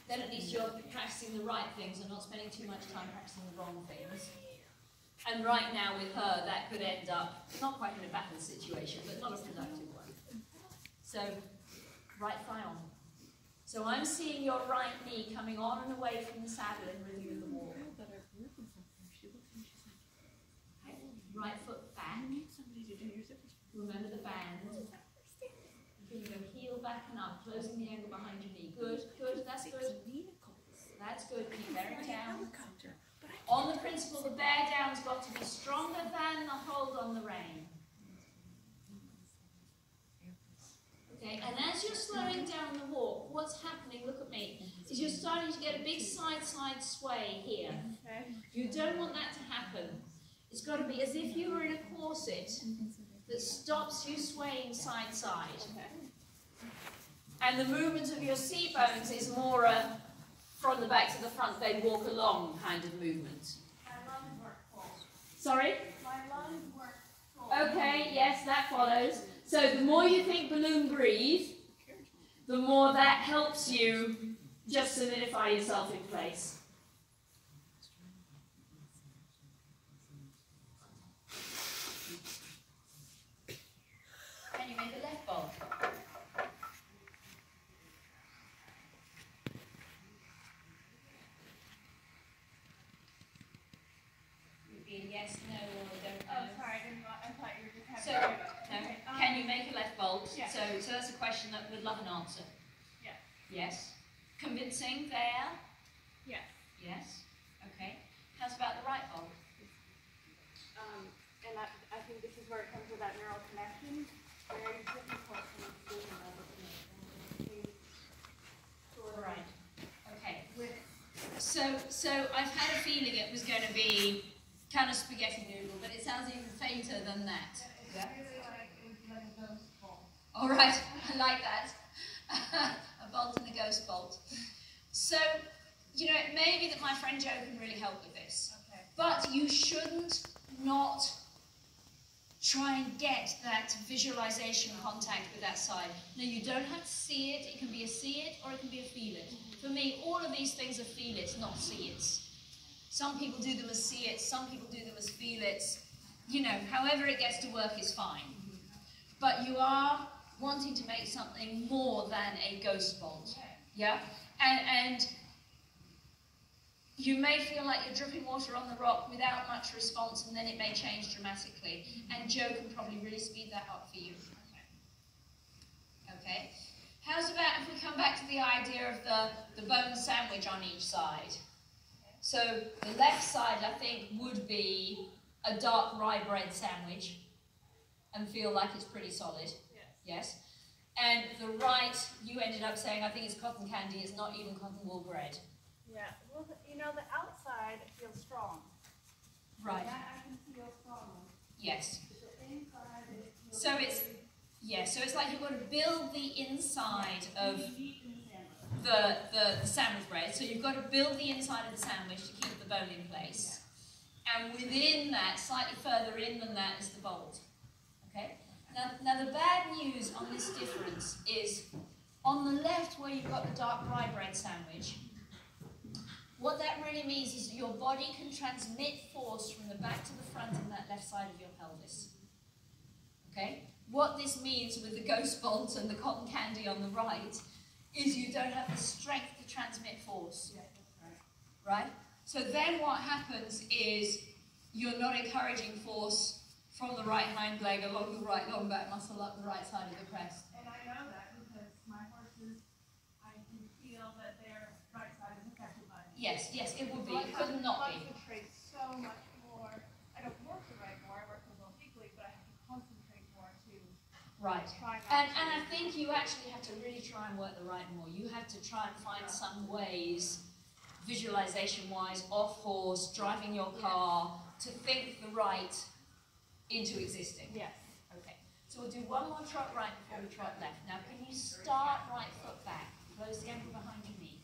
then at least you're practicing the right things and not spending too much time practicing the wrong things. And right now with her, that could end up, not quite in a battle situation, but not a productive one. So, right thigh on. So I'm seeing your right knee coming on and away from the saddle in rhythm with the walk. Okay. Right foot back. Remember the band. You're going to go heel back and up, closing the angle behind your knee. Good, good, that's good. That's good, keep bearing down. On the principle, the bear down's got to be stronger than the hold on the rein. Okay, and as you're slowing down the walk, what's happening, look at me, is you're starting to get a big side-side sway here. You don't want that to happen. It's got to be as if you were in a corset that stops you swaying side-side. And the movement of your C-bones is more a from the back to the front, they walk along kind of movement. My lungs work full. Sorry? My lungs work full. Okay, yes, that follows. So the more you think balloon breathe, the more that helps you just solidify yourself in place. Can you make a left bolt? Yes, no, or don't know. Oh, sorry, I thought you were just having. So, no, can you make a left bolt? Yeah. So that's a question that we'd love an answer. Yeah. Yes. Convincing there? Yes. Yes. Okay. How's about the right bolt? And I think this is where it comes with that neural connection. Very difficult to make decision level. Right. Okay. So I've had a feeling it was going to be kind of spaghetti noodle, but it sounds even fainter than that. Yeah? It's like a ghost bolt. All right, I like that. A bolt and a ghost bolt. So, you know, it may be that my friend Jo can really help with this. Okay. But you shouldn't not try and get that visualization contact with that side. Now, you don't have to see it. It can be a see it or it can be a feel it. For me, all of these things are feel it, not see it. Some people do them as see it, some people do them as feel it. You know, however it gets to work is fine. But you are wanting to make something more than a ghost bolt. Yeah? And you may feel like you're dripping water on the rock without much response, and then it may change dramatically. And Jo can probably really speed that up for you. Okay? How's about if we come back to the idea of the bone sandwich on each side? So the left side, I think, would be a dark rye bread sandwich and feel like it's pretty solid. Yes? And the right, you ended up saying, I think it's cotton candy, it's not even cotton wool bread. Yeah, well, you know, the outside feels strong. Right. That I can feel strong. Yes. The inside is So it's, yes, so it's like you've got to build the inside of the sandwich bread. So you've got to build the inside of the sandwich to keep the bone in place. And within that, slightly further in than that, is the bolt. Okay? Now the bad news on this difference is, on the left where you've got the dark rye bread sandwich, what that really means is that your body can transmit force from the back to the front in that left side of your pelvis. Okay? What this means with the ghost bolt and the cotton candy on the right is you don't have the strength to transmit force. Right? So then what happens is you're not encouraging force from the right hind leg along the right long back muscle up the right side of the crest. And I know that because my horses, I can feel that their right side is affected by it. Yes, yes, it would be. So It could not be. concentrate so much more. I don't work the right more, I work them both equally, but I have to concentrate more to Right. try not And I think you actually have to really try and work the right more. You have to try and find some ways, visualization-wise, off horse, driving your car, to think the right into existing. Yes. Okay. So we'll do one more trot right before we trot left. Now, can you start right foot back? Close the ankle behind your knee.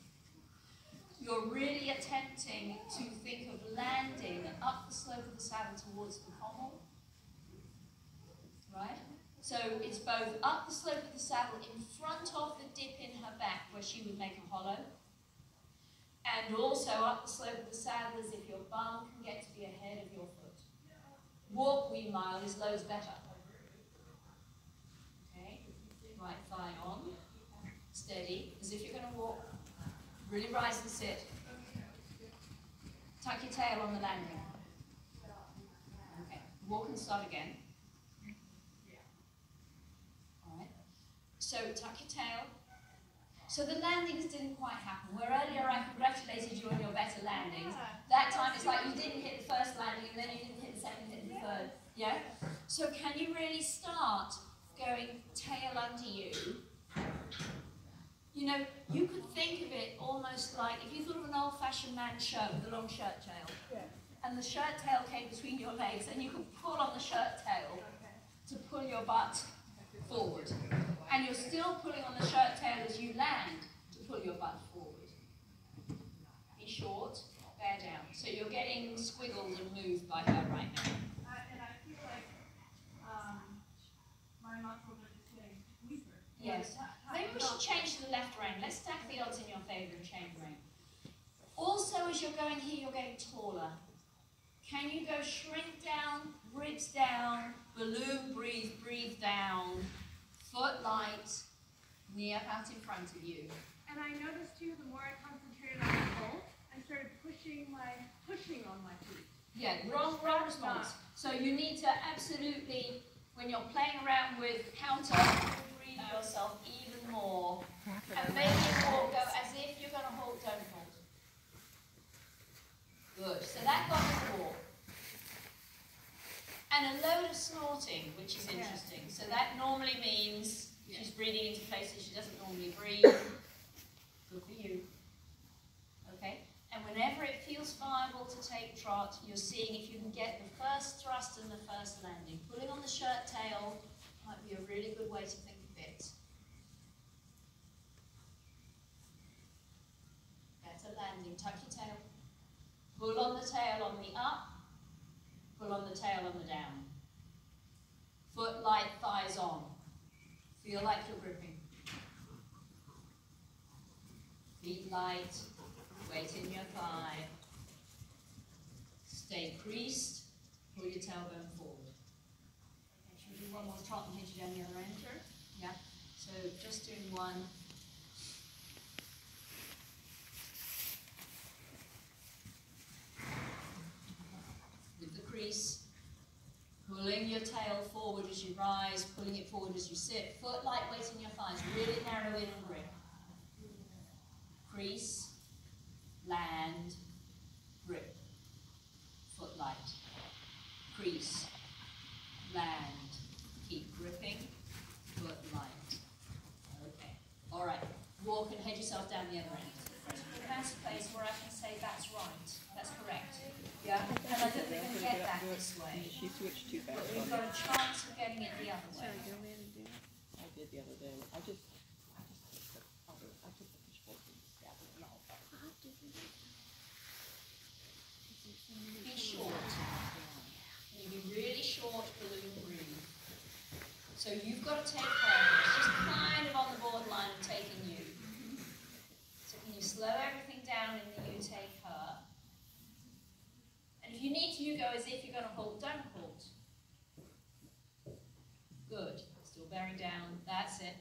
You're really attempting to think of landing up the slope of the saddle towards the pommel. Right? So it's both up the slope of the saddle in front of the dip in her back where she would make a hollow, And also up the slope of the saddle as if your bum can get to be ahead of your foot. Walk wee mile is loads better. Okay, right thigh on, steady, as if you're going to walk. Really rise and sit. Tuck your tail on the landing. Okay, walk and start again. Alright, so tuck your tail. So the landings didn't quite happen. Where earlier I congratulated you on your better landings, that time it's like you didn't hit the first landing and then you didn't hit the second, hit the third. Yeah? So can you really start going tail under you? You know, you could think of it almost like, if you thought of an old-fashioned man's shirt with a long shirt tail, and the shirt tail came between your legs, and you could pull on the shirt tail to pull your butt forward. And you're still pulling on the shirt tail as you land to pull your butt forward. Be short, bear down. So you're getting squiggled and moved by her right now. And I feel like my muscles are just getting weaker. Yes. Maybe we should change to the left rein. Let's stack the odds in your favour and change rein. Also, as you're going here, you're getting taller. Can you go shrink down, ribs down, balloon breathe, breathe down, foot light, knee up out in front of you. And I noticed too, the more I concentrated on the pull, I started pushing on my feet. Yeah, wrong response. So you need to absolutely, when you're playing around with counter, breathe yourself even more. And make it all go as if you're going to hold, don't hold. Good. So that got the walk. And a load of snorting, which is interesting. So that normally means she's breathing into places she doesn't normally breathe. Good for you. Okay? And whenever it feels viable to take trot, you're seeing if you can get the first thrust and the first landing. Pulling on the shirt tail might be a really good way to think of it. Better landing. Tuck your tail. Pull on the tail on the up. Pull on the tail on the down. Foot light, thighs on. Feel like you're gripping. Feet light, weight in your thigh. Stay creased, pull your tailbone forward. Okay, should we do one more trot and hit you down the other end? Sure. Yeah, so just doing one. Pulling your tail forward as you rise, pulling it forward as you sit. Foot light, weight in your thighs. Really narrow in and grip. Crease, land, grip. Foot light. Crease, land. Keep gripping. Foot light. Okay. All right. Walk and head yourself down the other end. That's a place where I can say that's right. That's correct. Yeah, and I don't think we can get that this way. She switched too fast. But we've got a chance of getting it the other way. I did the other day. I just took the fishbowl and stabbed it and all that. Be short. You be really short, balloon breathe. So you've got to take her. It's just kind of on the borderline of taking you. So can you slow everything down and you take her? And if you need to, you go as if you're going to hold. Don't hold. Good. Still bearing down. That's it.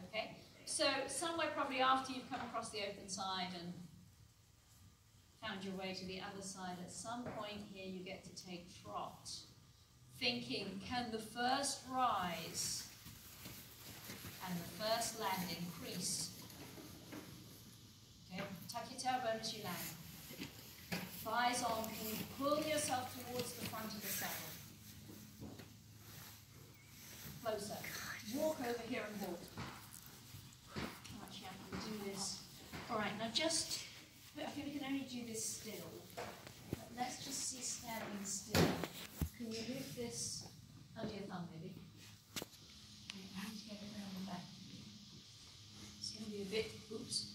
Okay? So somewhere probably after you've come across the open side and found your way to the other side, at some point here you get to take trot. Thinking, can the first rise and the first landing crease? Okay? Tuck your tailbone as you land. Thighs on, can you pull yourself towards the front of the saddle? Closer. Walk over here and hold. Actually, I can do this. Alright, now just, I think we can only do this still. But let's just see standing still. Can you lift this under your thumb, maybe? I need to get it around the back. It's going to be a bit, oops.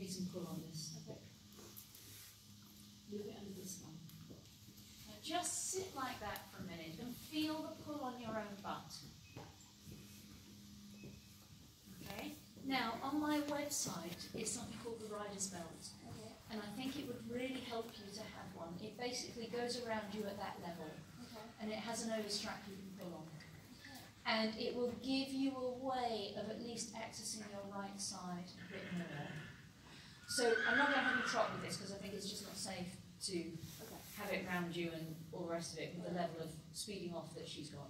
Some pull on this. Okay. Move it under this one. Now just sit like that for a minute and feel the pull on your own butt. Now, on my website, it's something called the rider's belt. Okay. And I think it would really help you to have one. It basically goes around you at that level. Okay. And it has an overstrap you can pull on. And it will give you a way of at least accessing your right side a bit more. So I'm not going to have you trot with this because I think it's just not safe to have it round you and all the rest of it with the level of speeding off that she's got.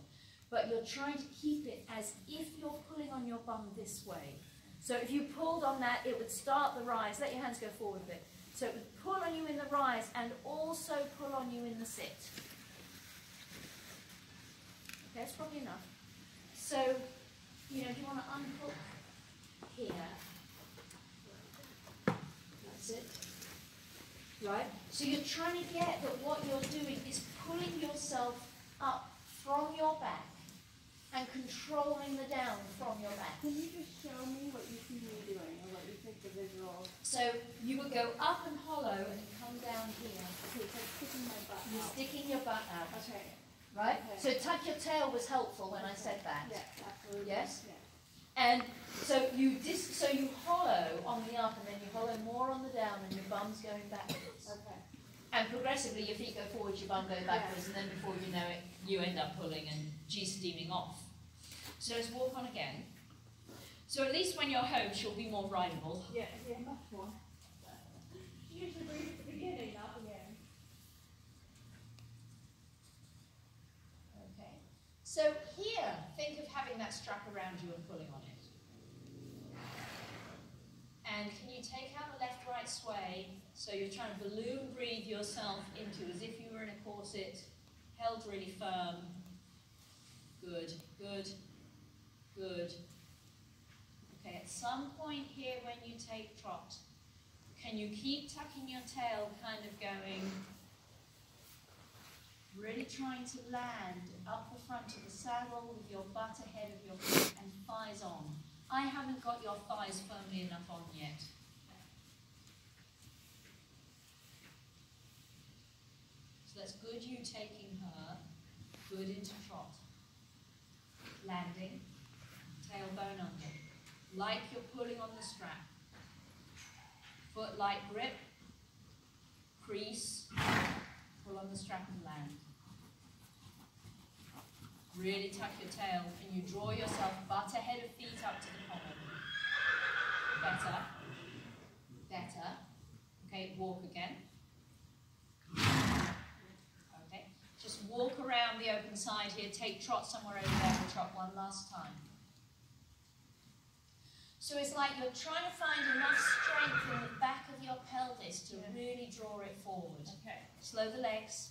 But you're trying to keep it as if you're pulling on your bum this way. So if you pulled on that, it would start the rise. Let your hands go forward a bit. So it would pull on you in the rise and also pull on you in the sit. Okay, that's probably enough. So, you know, if you want to unhook here, that's it. Right? So you're trying to get that what you're doing is pulling yourself up from your back and controlling the down from your back. Can you just show me what you see me doing or what you think the visual? So you would go up and hollow and come down here. Okay, it's like sticking my butt You're out. sticking your butt out. Okay. Right? Okay. So tuck your tail was helpful when I said that. Yes, absolutely. Yes? Yeah. And so you hollow on the up and then you hollow more on the down and your bum's going backwards. Okay. And progressively your feet go forwards, your bum goes backwards, and then before you know it, you end up pulling and G-steaming off. So let's walk on again. So at least when you're home, she'll be more rideable. Yeah, much more. You usually breathe at the beginning, not the end. Okay. So here, think of having that strap around you and pulling on it. And can you take out the left-right sway? So you're trying to balloon breathe yourself into as if you were in a corset, held really firm. Good, good, good. Okay, at some point here when you take trot, can you keep tucking your tail kind of going, really trying to land up the front of the saddle with your butt ahead of your feet and thighs on. I haven't got your thighs firmly enough on yet. So that's good you taking her, good into trot. Landing, tailbone under. Like you're pulling on the strap. Foot light grip, crease, pull on the strap and land. Really tuck your tail and you draw yourself butt ahead of feet up to the pommel. Better. Better. Okay, walk again. Okay, just walk around the open side here, take trot somewhere over there and trot one last time. So it's like you're trying to find enough strength in the back of your pelvis to really draw it forward. Okay. Slow the legs.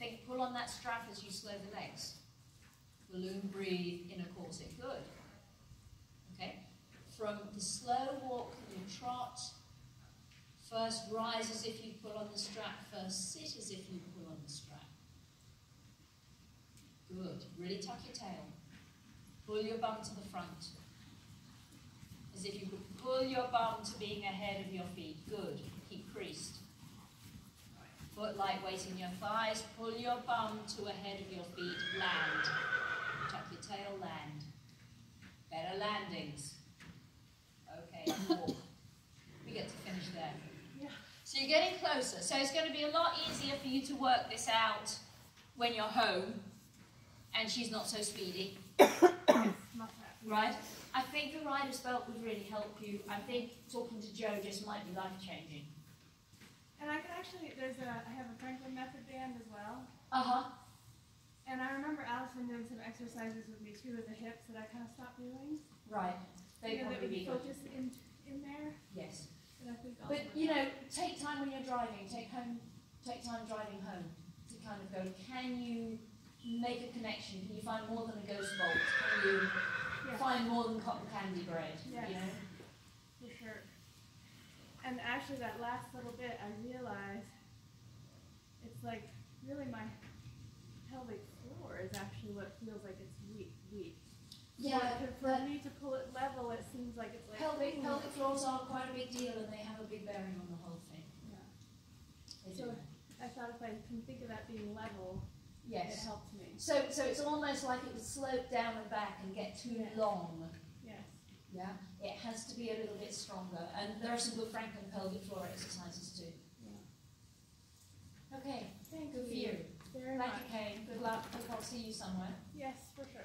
Think, pull on that strap as you slow the legs. Balloon breathe in a corset. Good. Okay. From the slow walk you trot. First rise as if you pull on the strap. First sit as if you pull on the strap. Good. Really tuck your tail. Pull your bum to the front. As if you could pull your bum to being ahead of your feet. Good. Keep creased. Foot light weight in your thighs. Pull your bum to ahead of your feet. Land. Tuck your tail, land. Better landings. Okay, walk. We get to finish there. Yeah. So you're getting closer. So it's going to be a lot easier for you to work this out when you're home and she's not so speedy. Not that. Right? I think the rider's belt would really help you. I think talking to Joe just might be life-changing. And I can actually, I have a Franklin method band as well. Uh-huh. And I remember Allison doing some exercises with me too with the hips that I kind of stopped doing. Right. They That probably would be good. focus in there. Yes. And I think But, you know, take time when you're driving. Take time driving home to kind of go, can you make a connection? Can you find more than a ghost bolt? Can you find more than cotton candy bread? Yes. You know? For sure. And actually that last little bit, I realized it's like really my pelvic floor is actually what feels like it's weak. Yeah. For me to pull it level, it seems like it's like Pelvic floors are quite a big deal and they have a big bearing on the whole thing. Yeah. They So do. I thought if I can think of that being level, Yes. It helped me. So it's almost like it would slope down and back and get too long. Yes. Yeah, it has to be a little bit stronger, and there are some good Franklin pelvic floor exercises too. Yeah. Okay, Thank good for you. Very Thank much. you, Kane. Good luck. Hope I'll see you somewhere. Yes, for sure.